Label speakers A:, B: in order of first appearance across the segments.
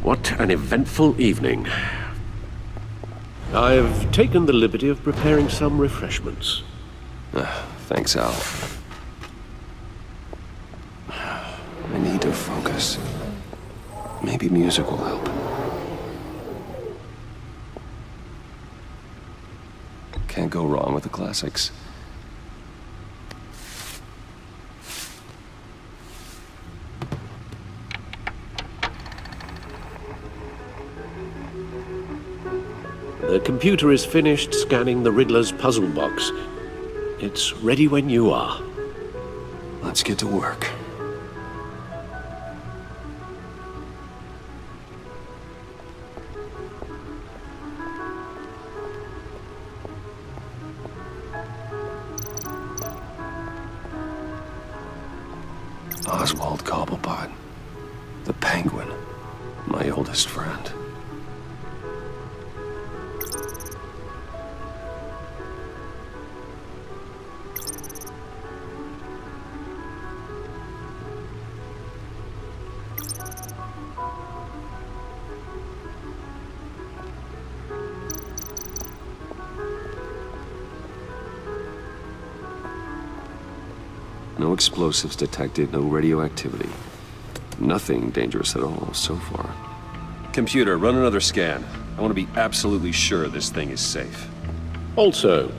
A: What an eventful evening. I've taken the liberty of preparing some refreshments.
B: Thanks, Al. I need to focus. Maybe music will help. Can't go wrong with the classics.
A: The computer is finished scanning the Riddler's puzzle box. It's ready when you are.
B: Let's get to work. Oswald Cobblepot, the Penguin, my oldest friend. No explosives detected, no radioactivity. Nothing dangerous at all so far. Computer, run another scan. I want to be absolutely sure this thing is safe.
A: Also,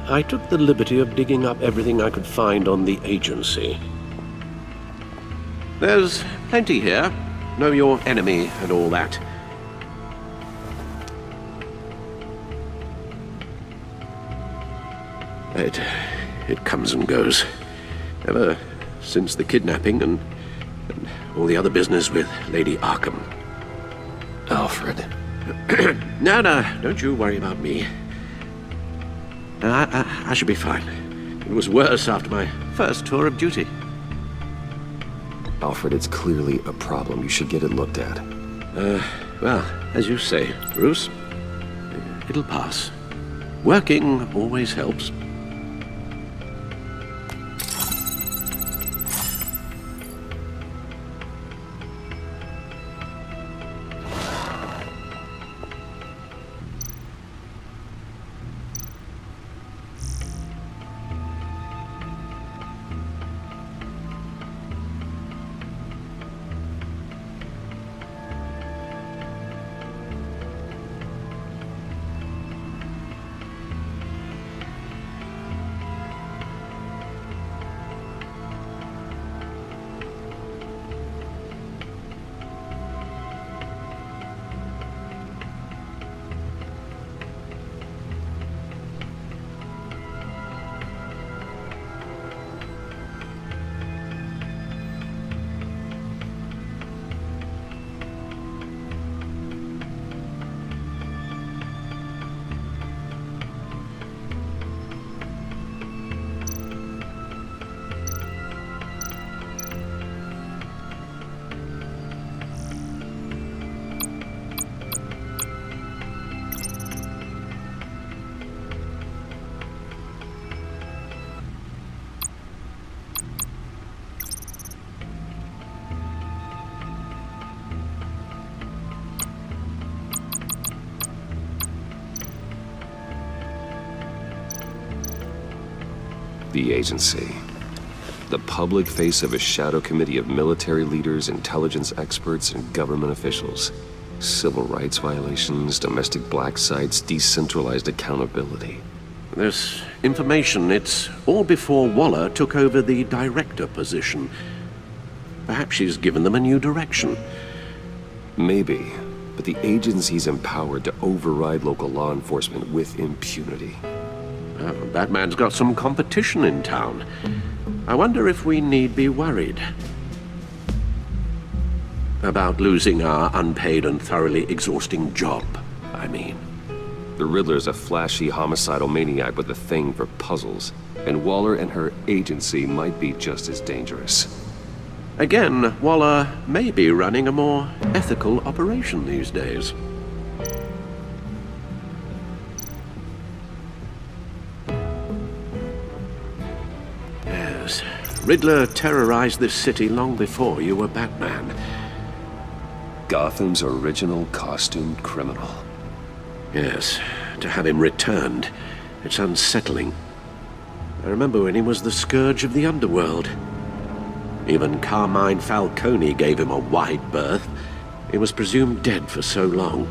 A: I took the liberty of digging up everything I could find on the agency. There's plenty here. Know your enemy and all that. It comes and goes. Ever since the kidnapping and all the other business with Lady Arkham.
B: Alfred.
A: No, don't you worry about me. I should be fine. It was worse after my first tour of duty.
B: Alfred, it's clearly a problem. You should get it looked at.
A: Well, as you say, Bruce, it'll pass. Working always helps.
B: The agency. The public face of a shadow committee of military leaders, intelligence experts, and government officials. Civil rights violations, domestic black sites, decentralized accountability.
A: This information, it's all before Waller took over the director position. Perhaps she's given them a new direction.
B: Maybe, but the agency's empowered to override local law enforcement with impunity.
A: Batman's got some competition in town. I wonder if we need be worried about losing our unpaid and thoroughly exhausting job, I mean.
B: The Riddler's a flashy, homicidal maniac with a thing for puzzles, and Waller and her agency might be just as dangerous.
A: Again, Waller may be running a more ethical operation these days. Riddler terrorized this city long before you were Batman.
B: Gotham's original costumed criminal.
A: Yes, to have him returned, it's unsettling. I remember when he was the scourge of the underworld. Even Carmine Falcone gave him a wide berth. He was presumed dead for so long.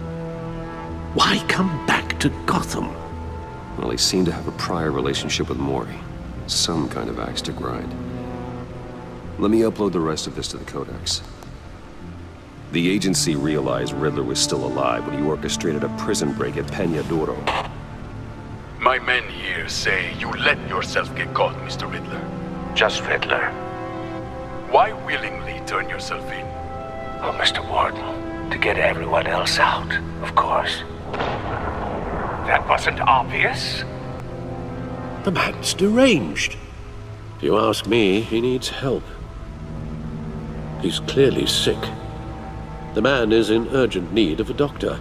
A: Why come back to Gotham?
B: Well, he seemed to have a prior relationship with Mori. Some kind of axe to grind. Let me upload the rest of this to the Codex. The agency realized Riddler was still alive when he orchestrated a prison break at Peña Duro.
C: My men here say you let yourself get caught, Mr. Riddler.
D: Just Riddler.
C: Why willingly turn yourself in?
D: Oh, Mr. Warden, to get everyone else out, of course. That wasn't obvious?
A: The man's deranged. If you ask me, he needs help. He's clearly sick. The man is in urgent need of a doctor.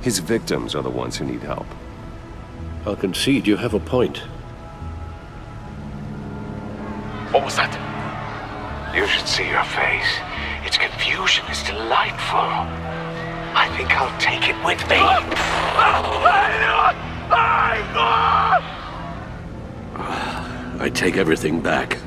B: His victims are the ones who need help.
A: I'll concede you have a point.
C: What was that?
D: You should see your face. Its confusion is delightful. I think I'll take it with me.
A: I take everything back.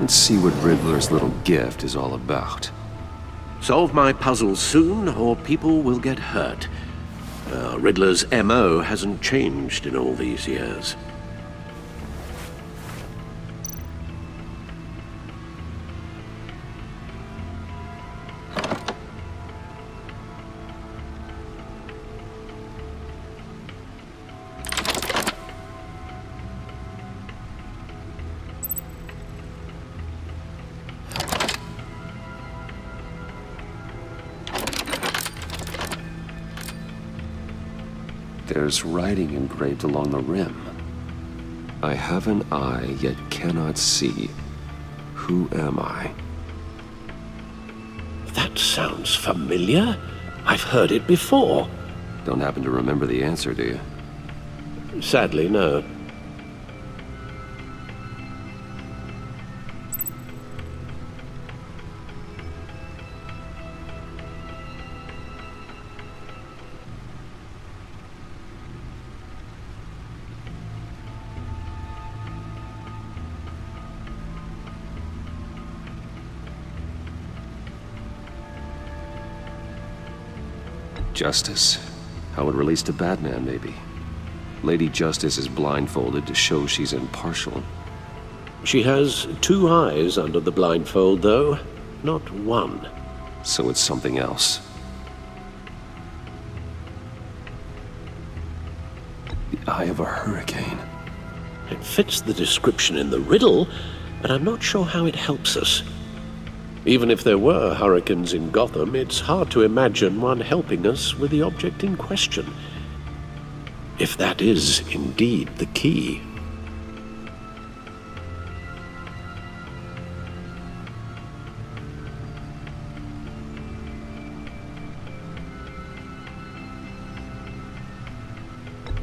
B: Let's see what Riddler's little gift is all about.
A: Solve my puzzles soon, or people will get hurt. Riddler's MO hasn't changed in all these years.
B: There's writing engraved along the rim. I have an eye, yet cannot see. Who am I?
A: That sounds familiar. I've heard it before.
B: Don't happen to remember the answer, do you?
A: Sadly, no.
B: Justice. How it relates to Batman, maybe. Lady Justice is blindfolded to show she's impartial.
A: She has two eyes under the blindfold, though, not one.
B: So it's something else. The eye of a hurricane.
A: It fits the description in the riddle, but I'm not sure how it helps us. Even if there were hurricanes in Gotham, it's hard to imagine one helping us with the object in question. If that is indeed the key.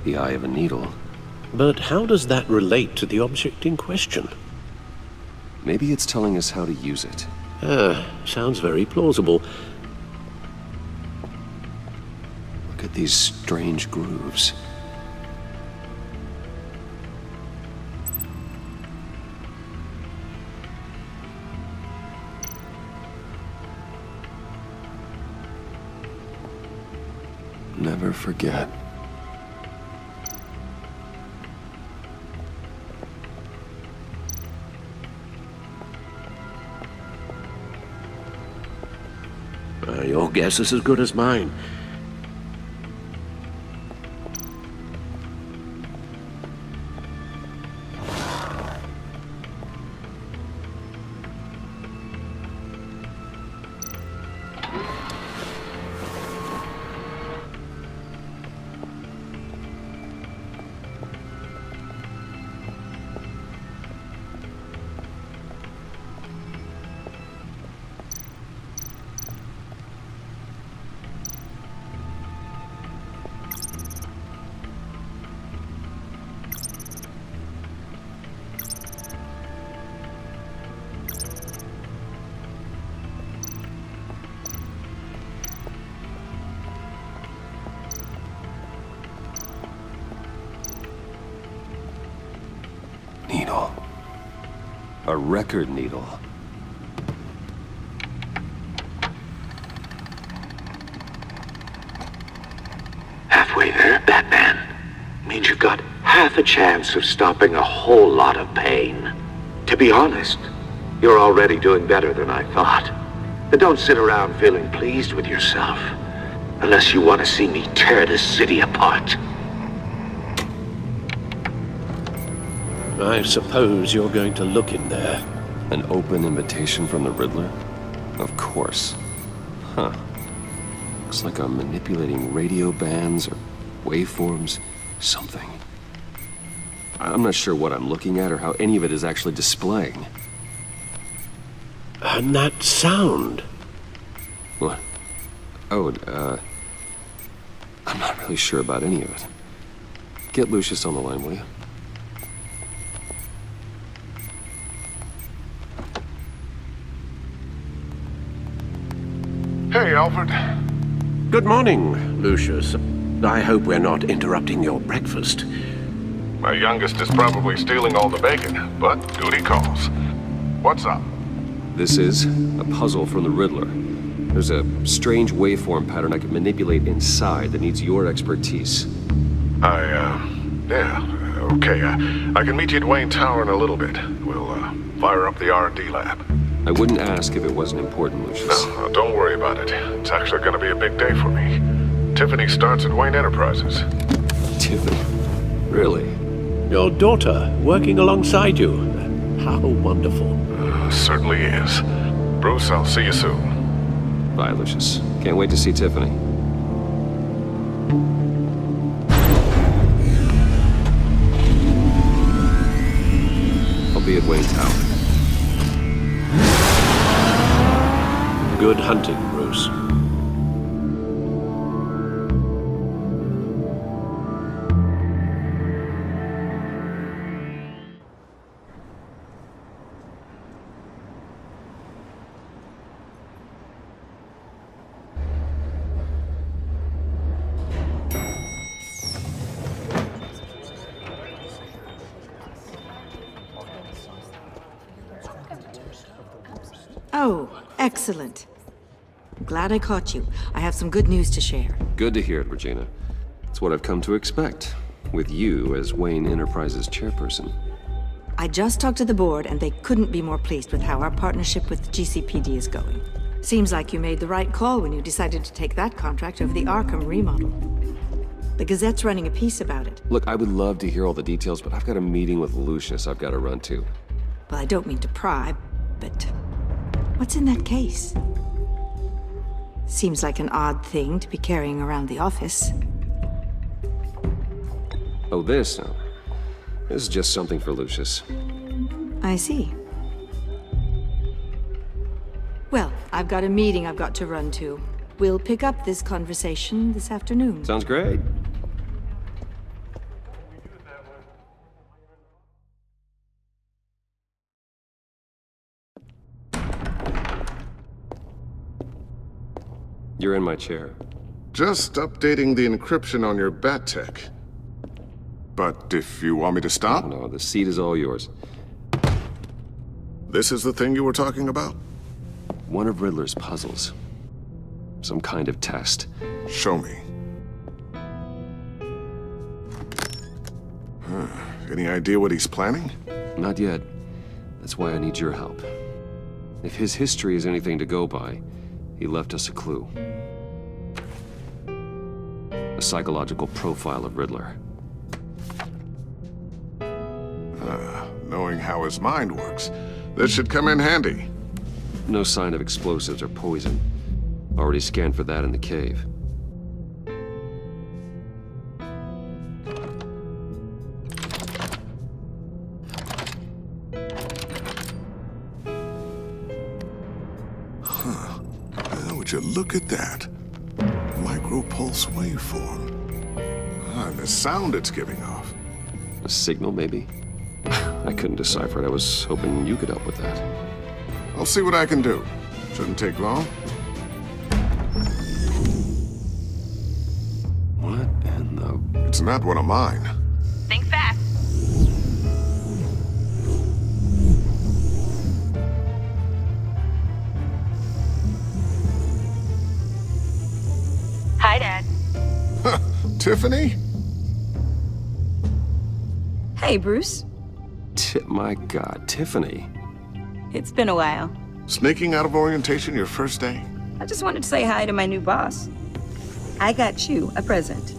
B: The eye of a needle.
A: But how does that relate to the object in question?
B: Maybe it's telling us how to use it.
A: Sounds very plausible.
B: Look at these strange grooves. Never forget.
A: Your guess is as good as mine.
B: Needle. A record needle.
E: Halfway there, Batman. Means you've got half a chance of stopping a whole lot of pain. To be honest, you're already doing better than I thought. But don't sit around feeling pleased with yourself. Unless you want to see me tear this city apart.
A: I suppose you're going to look in there.
B: An open invitation from the Riddler? Of course. Huh. Looks like I'm manipulating radio bands or waveforms. Something. I'm not sure what I'm looking at or how any of it is actually displaying.
A: And that sound.
B: What? Oh, I'm not really sure about any of it. Get Lucius on the line, will you?
F: Hey, Alfred.
A: Good morning, Lucius. I hope we're not interrupting your breakfast.
F: My youngest is probably stealing all the bacon, but duty calls. What's up?
B: This is a puzzle from the Riddler. There's a strange waveform pattern I can manipulate inside that needs your expertise.
F: Yeah, okay. I can meet you at Wayne Tower in a little bit. We'll, fire up the R&D lab.
B: I wouldn't ask if it wasn't important, Lucius.
F: No, don't worry about it. It's actually gonna be a big day for me. Tiffany starts at Wayne Enterprises.
B: Tiffany? Really?
A: Your daughter working alongside you. How wonderful.
F: Certainly is. Bruce, I'll see you soon.
B: Bye, Lucius. Can't wait to see Tiffany. I'll be at Wayne Tower.
A: Good hunting, Bruce.
G: Oh, excellent. Glad I caught you. I have some good news to share.
B: Good to hear it, Regina. It's what I've come to expect, with you as Wayne Enterprises chairperson.
G: I just talked to the board, and they couldn't be more pleased with how our partnership with GCPD is going. Seems like you made the right call when you decided to take that contract over the Arkham remodel. The Gazette's running a piece about it.
B: Look, I would love to hear all the details, but I've got a meeting with Lucius I've got to run to.
G: Well, I don't mean to pry, but What's in that case? Seems like an odd thing to be carrying around the office.
B: Oh, this? No. This is just something for Lucius.
G: I see. Well, I've got a meeting I've got to run to. We'll pick up this conversation this afternoon.
B: Sounds great. You're in my chair.
F: Just updating the encryption on your bat tech. But if you want me to stop,
B: No, the seat is all yours.
F: this is the thing you were talking about?
B: One of Riddler's puzzles. Some kind of test.
F: Show me. Any idea what he's planning?
B: Not yet. That's why I need your help. If his history is anything to go by, he left us a clue. A psychological profile of Riddler.
F: Knowing how his mind works, this should come in handy.
B: No sign of explosives or poison. Already scanned for that in the cave.
F: Would you look at that? Micro-pulse waveform. And the sound it's giving off.
B: A signal, maybe? I couldn't decipher it. I was hoping you could help with that.
F: I'll see what I can do. Shouldn't take long.
B: What in the...
F: It's not one of mine.
H: Think fast. Hi, Dad.
F: Tiffany?
H: Hey, Bruce.
B: My God, Tiffany.
H: It's been a while.
F: Sneaking out of orientation your first day?
H: I just wanted to say hi to my new boss. I got you a present.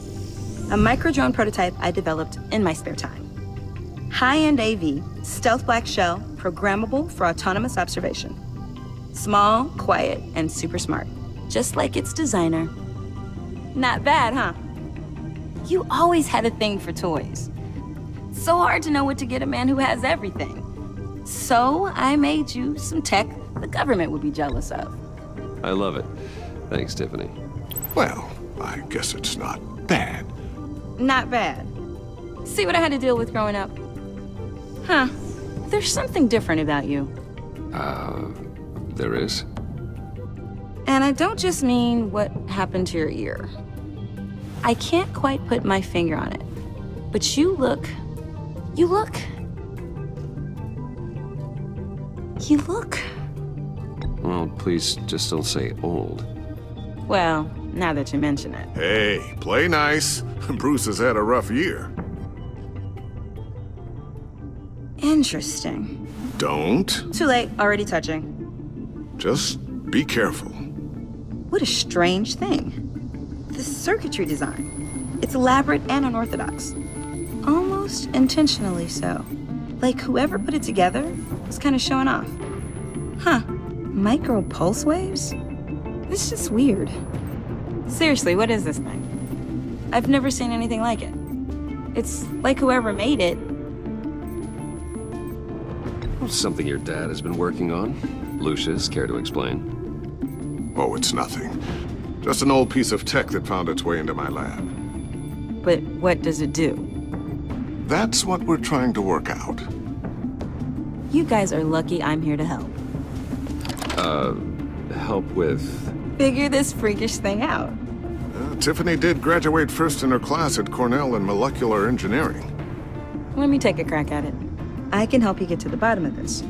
H: A micro-drone prototype I developed in my spare time. High-end AV, stealth black shell, programmable for autonomous observation. Small, quiet, and super smart. Just like its designer. Not bad, huh? You always had a thing for toys. So hard to know what to get a man who has everything. So I made you some tech the government would be jealous of.
B: I love it. Thanks, Tiffany.
F: Well, I guess it's not bad.
H: Not bad. See what I had to deal with growing up? Huh. There's something different about you.
B: There is?
H: And I don't just mean what happened to your ear. I can't quite put my finger on it. But you look...
B: Well, please just don't say old.
H: Well, now that you mention it.
F: Hey, play nice. Bruce has had a rough year.
H: Interesting.
F: Don't.
H: Too late, already touching.
F: Just be careful.
H: What a strange thing. The circuitry design. It's elaborate and unorthodox. Almost intentionally so. Like whoever put it together was kind of showing off. Huh. Micro pulse waves? This is just weird. Seriously, what is this thing? I've never seen anything like it. It's like whoever made it.
B: Something your dad has been working on. Lucius, care to explain?
F: Oh, it's nothing. Just an old piece of tech that found its way into my lab.
H: But what does it do?
F: That's what we're trying to work out.
H: You guys are lucky I'm here to help.
B: Help with...
H: Figure this freakish thing out.
F: Tiffany did graduate first in her class at Cornell in molecular engineering.
H: Let me take a crack at it. I can help you get to the bottom of this.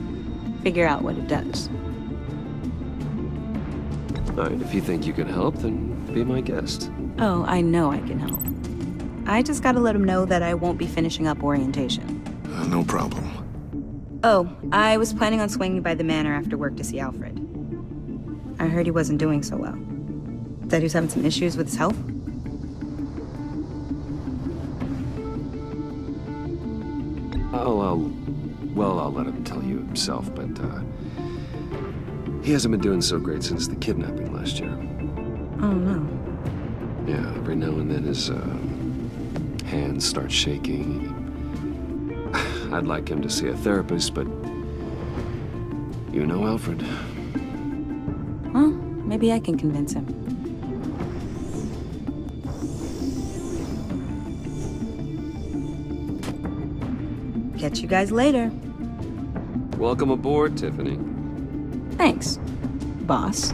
H: Figure out what it does.
B: All right, if you think you can help, then be my guest.
H: Oh, I know I can help. I just gotta let him know that I won't be finishing up orientation.
F: No problem.
H: Oh, I was planning on swinging by the manor after work to see Alfred. I heard he wasn't doing so well. That he was having some issues with his health?
B: I'll let him tell you himself, but, He hasn't been doing so great since the kidnapping last year.
H: Oh, no.
B: Yeah, every now and then his hands start shaking. I'd like him to see a therapist, but you know Alfred.
H: Well, maybe I can convince him. Catch you guys later.
B: Welcome aboard, Tiffany.
H: Thanks, boss.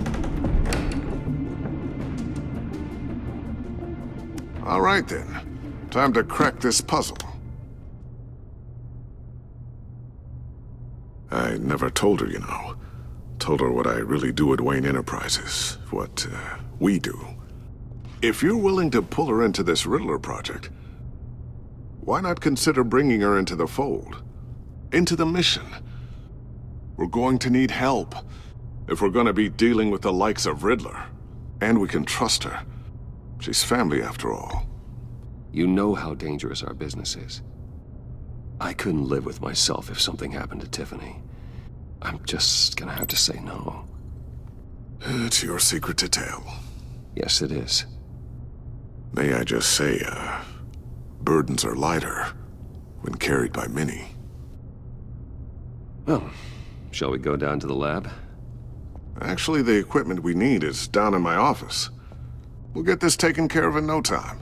F: All right, then. Time to crack this puzzle. I never told her, you know. Told her what I really do at Wayne Enterprises. What, we do. If you're willing to pull her into this Riddler project, why not consider bringing her into the fold? Into the mission? We're going to need help if we're going to be dealing with the likes of Riddler. And we can trust her. She's family, after all.
B: You know how dangerous our business is. I couldn't live with myself if something happened to Tiffany. I'm just gonna have to say no.
F: It's your secret to tell.
B: Yes, it is.
F: May I just say, burdens are lighter when carried by many.
B: Well, shall we go down to the lab?
F: Actually, the equipment we need is down in my office. We'll get this taken care of in no time.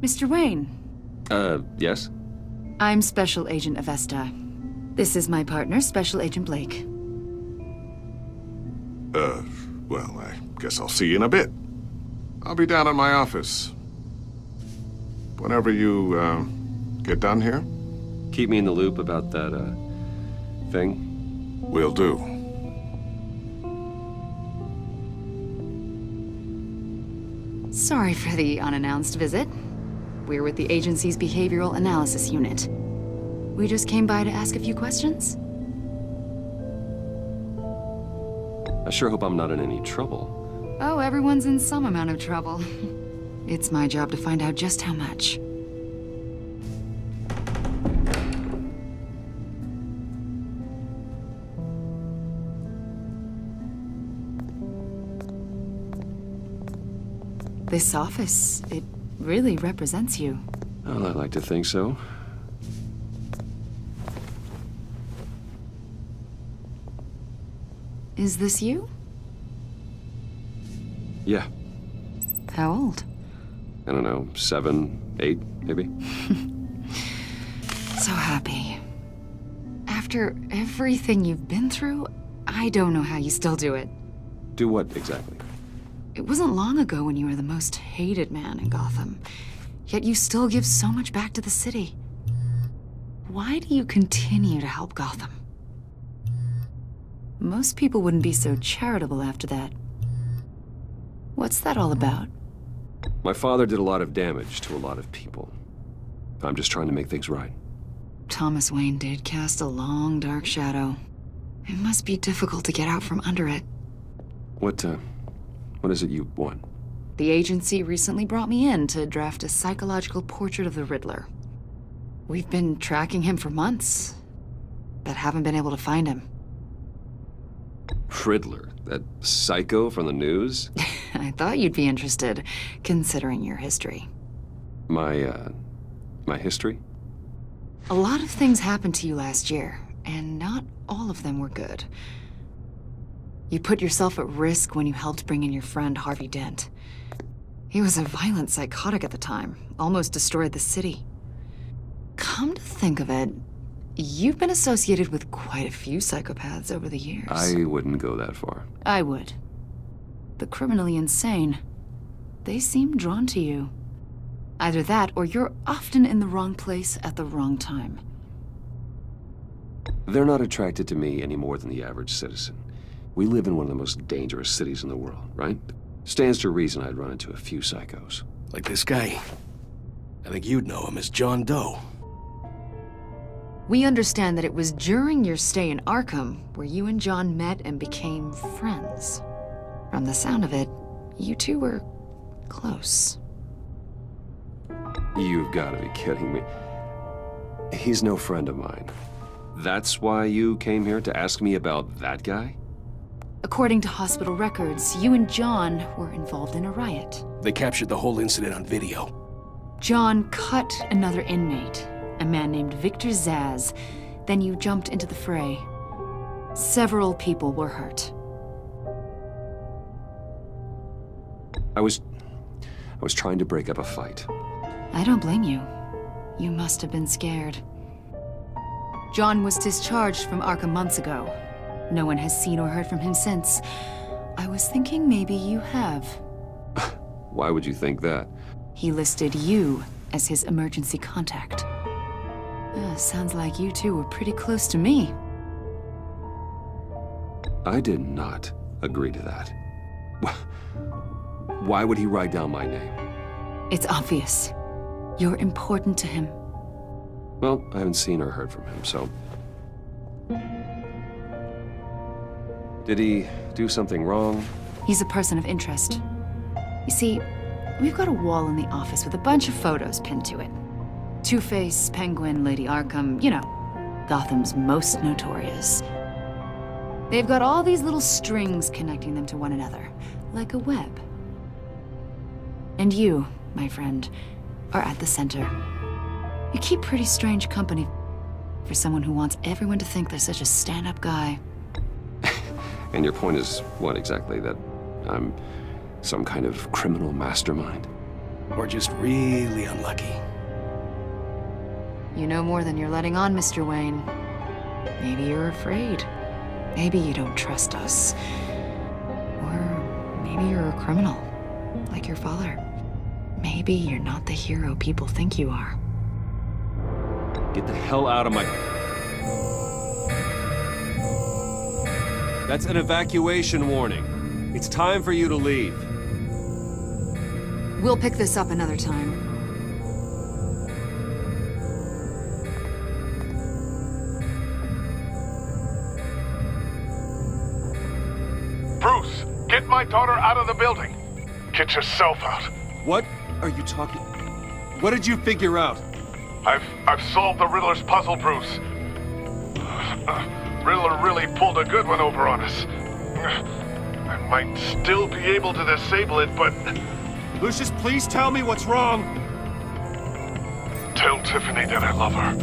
I: Mr. Wayne.
B: Yes?
I: I'm Special Agent Avesta. This is my partner, Special Agent Blake.
F: Well, I guess I'll see you in a bit. I'll be down in my office. Whenever you, get done here?
B: Keep me in the loop about that, thing?
F: Will do.
I: Sorry for the unannounced visit. We're with the agency's Behavioral Analysis Unit. We just came by to ask a few questions.
B: I sure hope I'm not in any trouble.
I: Oh, everyone's in some amount of trouble. It's my job to find out just how much. This office, it really represents you.
B: Well, I'd like to think so.
I: Is this you?
B: Yeah.
I: How old?
B: I don't know, 7, 8, maybe?
I: So happy. After everything you've been through, I don't know how you still do it.
B: Do what, exactly?
I: It wasn't long ago when you were the most hated man in Gotham. Yet you still give so much back to the city. Why do you continue to help Gotham? Most people wouldn't be so charitable after that. What's that all about?
B: My father did a lot of damage to a lot of people. I'm just trying to make things right.
I: Thomas Wayne did cast a long, dark shadow. It must be difficult to get out from under it.
B: What is it you want?
I: The agency recently brought me in to draft a psychological portrait of the Riddler. We've been tracking him for months, but haven't been able to find him.
B: Riddler? That psycho from the news?
I: I thought you'd be interested, considering your history.
B: My history?
I: A lot of things happened to you last year, and not all of them were good. You put yourself at risk when you helped bring in your friend Harvey Dent. He was a violent psychotic at the time, almost destroyed the city. Come to think of it, you've been associated with quite a few psychopaths over the years.
B: I wouldn't go that far.
I: I would. The criminally insane, they seem drawn to you. Either that, or you're often in the wrong place at the wrong time.
B: They're not attracted to me any more than the average citizen. We live in one of the most dangerous cities in the world, right? Stands to reason I'd run into a few psychos.
J: Like this guy. I think you'd know him as John Doe.
I: We understand that it was during your stay in Arkham where you and John met and became friends. From the sound of it, you two were close.
B: You've got to be kidding me. He's no friend of mine. That's why you came here to ask me about that guy?
I: According to hospital records, you and John were involved in a riot.
J: They captured the whole incident on video.
I: John cut another inmate, a man named Victor Zaz. Then you jumped into the fray. Several people were hurt.
B: I was trying to break up a fight.
I: I don't blame you. You must have been scared. John was discharged from Arkham months ago. No one has seen or heard from him since. I was thinking maybe you have.
B: Why would you think that?
I: He listed you as his emergency contact. Sounds like you two were pretty close to me.
B: I did not agree to that. Why would he write down my name?
I: It's obvious. You're important to him.
B: Well, I haven't seen or heard from him, so... Did he do something wrong?
I: He's a person of interest. You see, we've got a wall in the office with a bunch of photos pinned to it. Two-Face, Penguin, Lady Arkham, you know, Gotham's most notorious. They've got all these little strings connecting them to one another, like a web. And you, my friend, are at the center. You keep pretty strange company for someone who wants everyone to think they're such a stand-up guy.
B: And your point is what exactly? That I'm some kind of criminal mastermind?
J: Or just really unlucky.
I: You know more than you're letting on, Mr. Wayne. Maybe you're afraid. Maybe you don't trust us. Or maybe you're a criminal, like your father. Maybe you're not the hero people think you are.
B: Get the hell out of my... That's an evacuation warning. It's time for you to leave.
I: We'll pick this up another time.
C: Bruce, get my daughter out of the building. Get yourself out.
B: What are you talking... What did you figure out?
C: I've solved the Riddler's puzzle, Bruce. Riddler really pulled a good one over on us. I might still be able to disable it, but...
B: Lucius, please tell me what's wrong.
C: Tell Tiffany that I love her.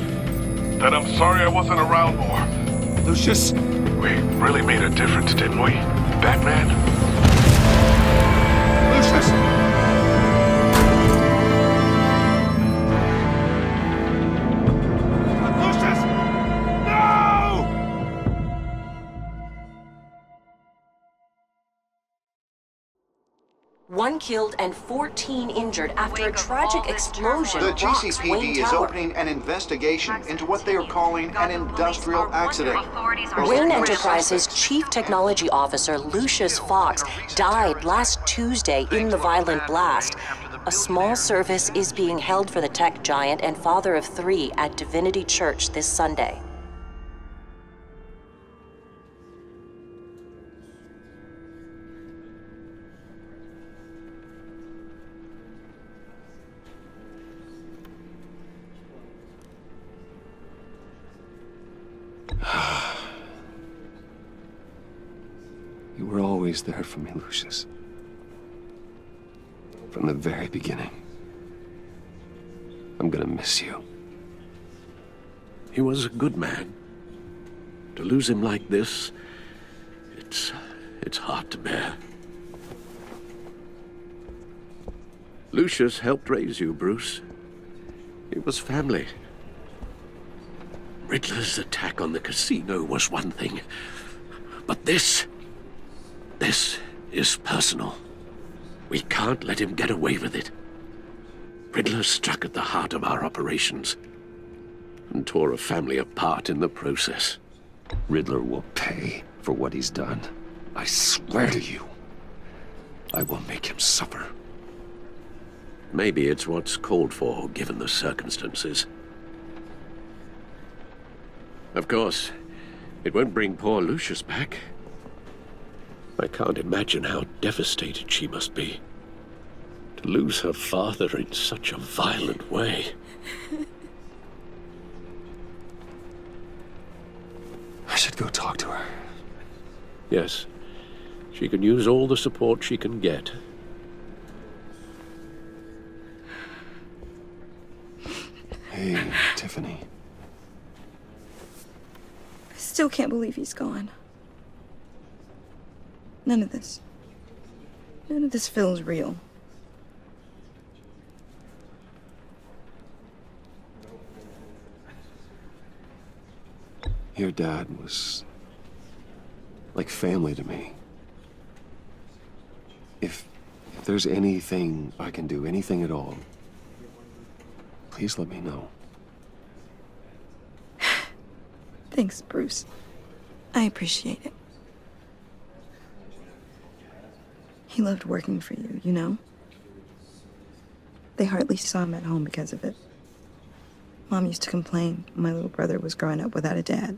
C: That I'm sorry I wasn't around more.
B: Lucius!
C: We really made a difference, didn't we, Batman?
B: Lucius!
K: One killed and 14 injured after a tragic explosion.
L: The
K: rocks
L: GCPD
K: Wayne
L: is
K: Tower.
L: opening an investigation into what they are calling an industrial accident.
K: Wayne Enterprises' Chief Technology Officer Lucius Fox died last Tuesday in the violent blast. A small service is being held for the tech giant and father of 3 at Divinity Church this Sunday.
B: You were always there for me, Lucius. From the very beginning. I'm gonna miss you.
A: He was a good man. To lose him like this, it's hard to bear. Lucius helped raise you, Bruce. It was family. Riddler's attack on the casino was one thing, but this is personal. We can't let him get away with it. Riddler struck at the heart of our operations and tore a family apart in the process.
B: Riddler will pay for what he's done. I swear to you, I will make him suffer.
A: Maybe it's what's called for, given the circumstances. Of course, it won't bring poor Lucius back. I can't imagine how devastated she must be. To lose her father in such a violent way.
B: should go talk to her.
A: Yes. She can use all the support she can get.
B: Hey, Tiffany.
H: I still can't believe he's gone. None of this feels real.
B: Your dad was like family to me. If there's anything I can do, anything at all, please let me know.
H: Thanks, Bruce. I appreciate it. He loved working for you, you know? They hardly saw him at home because of it. Mom used to complain my little brother was growing up without a dad.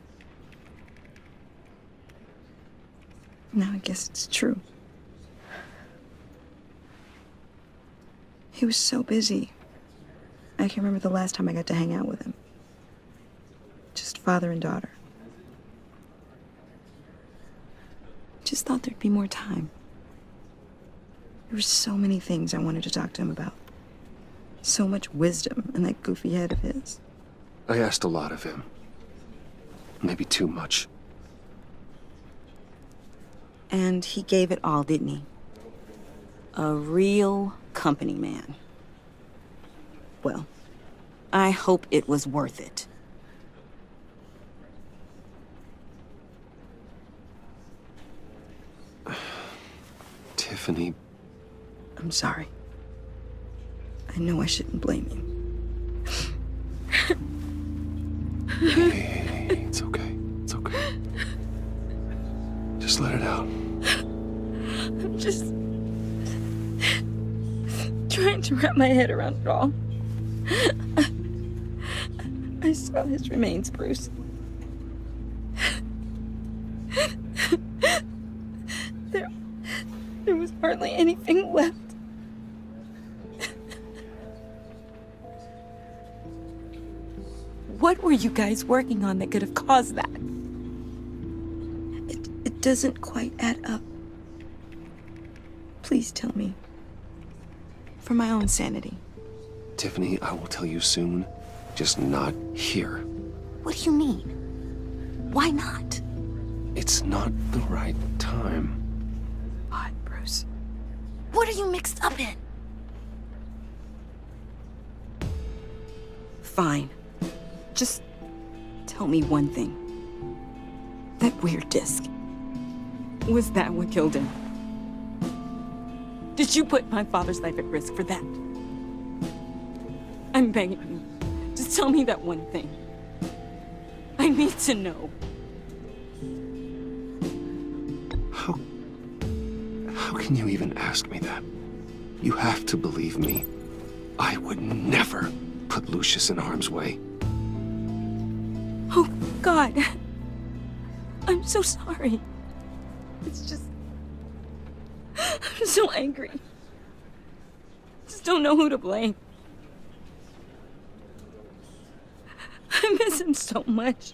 H: Now I guess it's true. He was so busy. I can remember the last time I got to hang out with him. Just father and daughter. Just thought there'd be more time. There were so many things I wanted to talk to him about. So much wisdom in that goofy head of his.
B: I asked a lot of him. Maybe too much.
H: And he gave it all, didn't he? A real company man. Well, I hope it was worth it.
B: Tiffany.
H: I'm sorry. I know I shouldn't blame you.
B: Hey, it's okay. It's okay. Just let it out.
H: I'm just trying to wrap my head around it all. I saw his remains, Bruce. There was hardly anything left. What were you guys working on that could have caused that? It doesn't quite add up. Please tell me. For my own sanity.
B: Tiffany, I will tell you soon. Just not here.
H: What do you mean? Why not?
B: It's not the right time.
H: God, Bruce. What are you mixed up in? Fine. Just tell me one thing. That weird disc. Was that what killed him? Did you put my father's life at risk for that? I'm begging you. Just tell me that one thing. I need to know.
B: How can you even ask me that? You have to believe me. I would never put Lucius in harm's way.
H: Oh, God. I'm so sorry. It's just... I'm so angry. Just don't know who to blame. I miss him so much.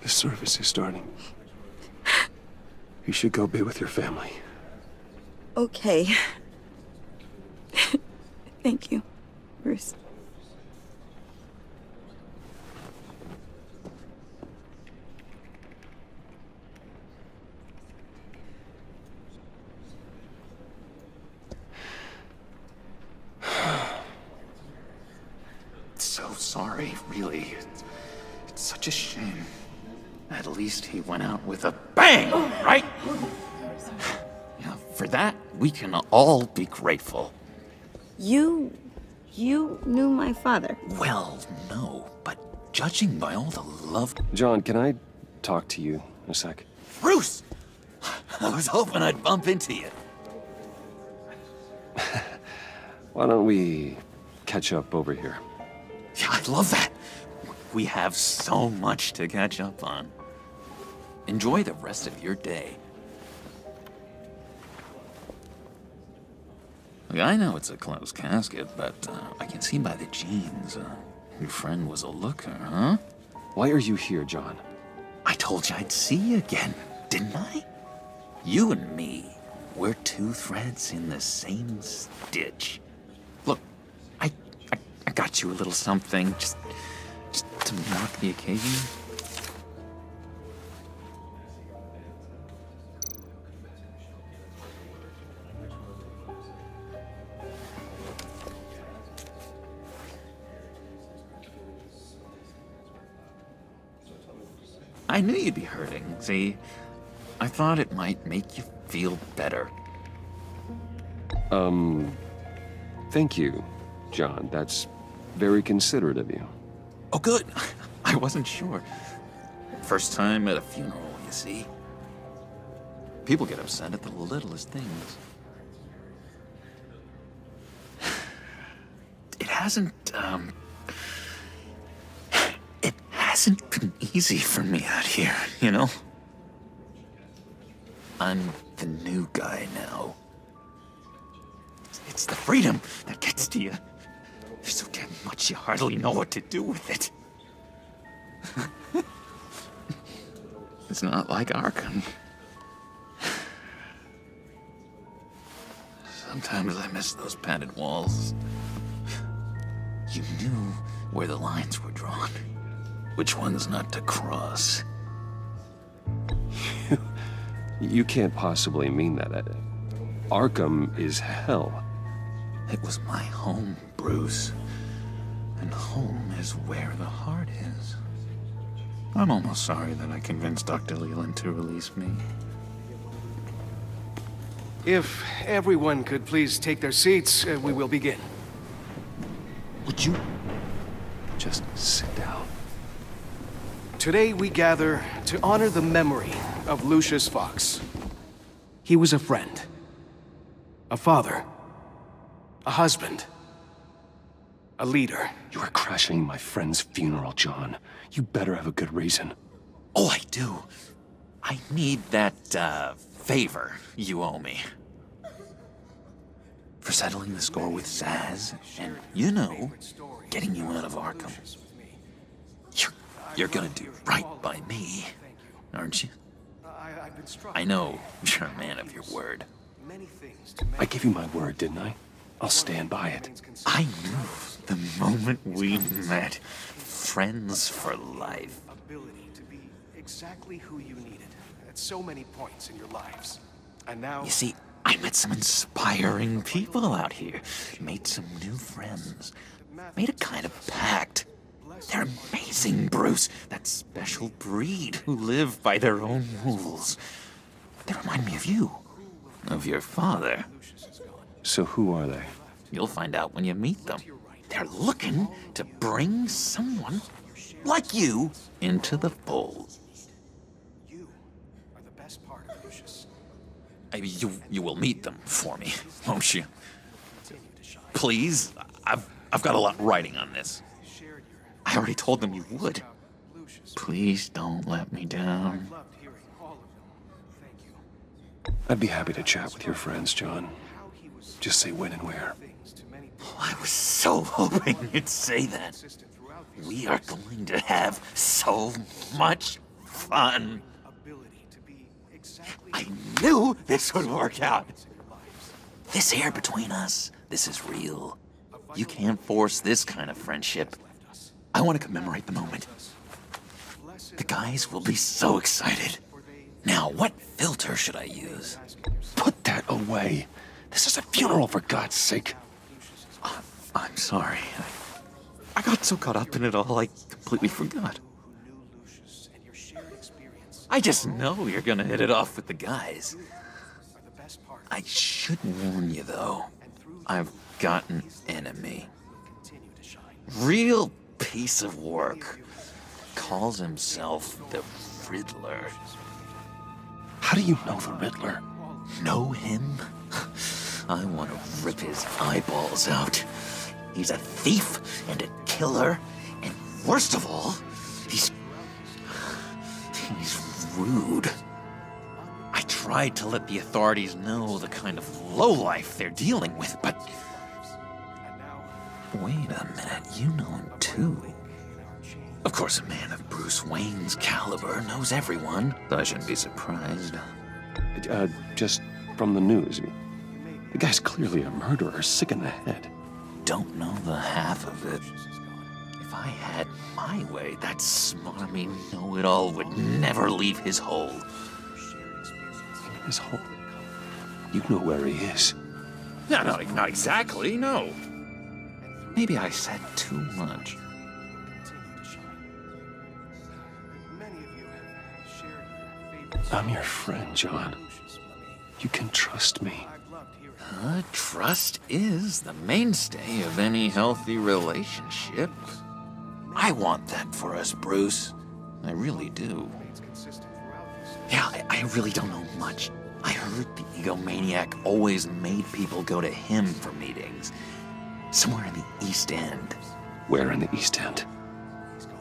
B: The service is starting. You should go be with your family.
H: Okay. Thank you, Bruce.
M: So sorry, really. It's such a shame. At least he went out with a bang, right? Yeah, for that, we can all be grateful.
H: You knew my father?
M: Well, no, but judging by all the love...
B: John, can I talk to you a sec?
M: Bruce! I was hoping I'd bump into you.
B: Why don't we catch up over here?
M: Yeah, I love that. We have so much to catch up on. Enjoy the rest of your day. I know it's a closed casket, but I can see by the jeans. Your friend was a looker, huh?
B: Why are you here, John?
M: I told you I'd see you again, didn't I? You and me, we're two threads in the same stitch. Look, I got you a little something, just to mark the occasion. I knew you'd be hurting, see? I thought it might make you feel better.
B: Thank you, John. That's very considerate of you.
M: Oh, good. I wasn't sure. First time at a funeral, you see? People get upset at the littlest things. It hasn't been easy for me out here, you know? I'm the new guy now. It's the freedom that gets to you. There's so damn much you hardly know what to do with it. It's not like Arkham. Sometimes I miss those padded walls. You knew where the lines were drawn. Which ones not to cross.
B: You can't possibly mean that. Arkham is hell.
M: It was my home, Bruce. And home is where the heart is. I'm almost sorry that I convinced Dr. Leland to release me.
J: If everyone could please take their seats, we will begin.
B: Would you just sit down?
J: Today we gather to honor the memory of Lucius Fox. He was a friend, a father, a husband, a leader.
B: You are crashing my friend's funeral, John. You better have a good reason.
M: Oh, I do. I need that, favor you owe me. For settling the score with Zaz, and, you know, getting you out of Arkham. You're gonna do right by me, aren't you? I know you're a man of your word.
B: I gave you my word, didn't I? I'll stand by it.
M: I knew the moment we met. Friends for life.
J: Ability to be exactly who you needed at so many points in your lives. And now...
M: You see, I met some inspiring people out here. Made some new friends. Made a kind of pact. They're amazing, Bruce. That special breed who live by their own rules. They remind me of you. Of your father.
B: So who are they?
M: You'll find out when you meet them. They're looking to bring someone like you into the fold.
J: You are the best part of Lucius.
M: You will meet them for me, won't you? Please, I've got a lot writing on this. I already told them you would. Please don't let me down.
B: I'd be happy to chat with your friends, John. Just say when and where.
M: I was so hoping you'd say that. We are going to have so much fun. I knew this would work out. This here between us, this is real. You can't force this kind of friendship. I want to commemorate the moment. The guys will be so excited. Now, what filter should I use?
B: Put that away. This is a funeral, for God's sake.
M: I'm sorry. I got so caught up in it all, I completely forgot. I just know you're gonna hit it off with the guys. I should warn you, though. I've got an enemy. Real piece of work. Calls himself the Riddler.
B: How do you know the Riddler?
M: Know him? I want to rip his eyeballs out. He's a thief and a killer, and worst of all, he's rude. I tried to let the authorities know the kind of lowlife they're dealing with, but... Wait a minute, you know him too. Of course, a man of Bruce Wayne's caliber knows everyone, so I shouldn't be surprised.
B: Just from the news. The guy's clearly a murderer, sick in the head.
M: Don't know the half of it. If I had my way, that smarmy know-it-all would never leave his hole.
B: His hole? You know where he is.
M: No, not exactly, no. Maybe I said too much.
B: I'm your friend, John. You can trust me.
M: Trust is the mainstay of any healthy relationship. I want that for us, Bruce. I really do. Yeah, I really don't know much. I heard the egomaniac always made people go to him for meetings. Somewhere in the East End.
B: Where in the East End?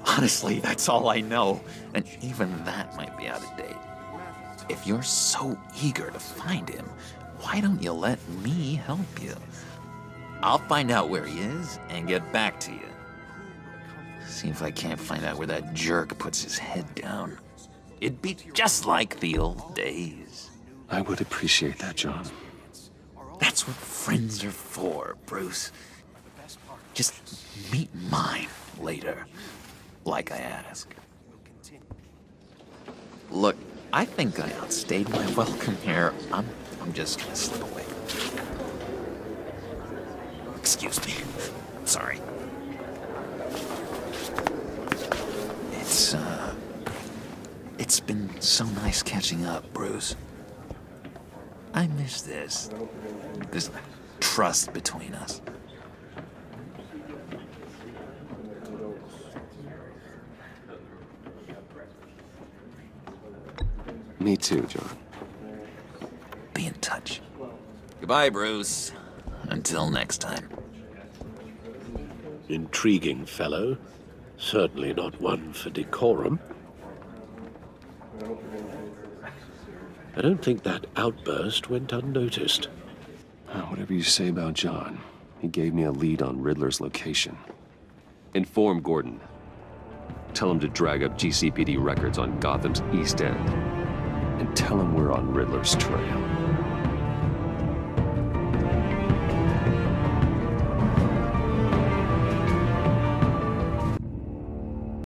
M: Honestly, that's all I know. And even that might be out of date. If you're so eager to find him, why don't you let me help you? I'll find out where he is and get back to you. See if I can't find out where that jerk puts his head down. It'd be just like the old days.
B: I would appreciate that, John.
M: That's what friends are for, Bruce. Just meet mine later, like I asked. Look, I think I outstayed my welcome here. I'm just gonna slip away. Excuse me. Sorry. It's been so nice catching up, Bruce. I miss this trust between us.
B: Me too, John.
M: Be in touch. Goodbye, Bruce. Until next time.
A: Intriguing fellow. Certainly not one for decorum. I don't think that outburst went unnoticed.
B: Whatever you say about John, he gave me a lead on Riddler's location. Inform Gordon. Tell him to drag up GCPD records on Gotham's East End. And tell him we're on Riddler's trail.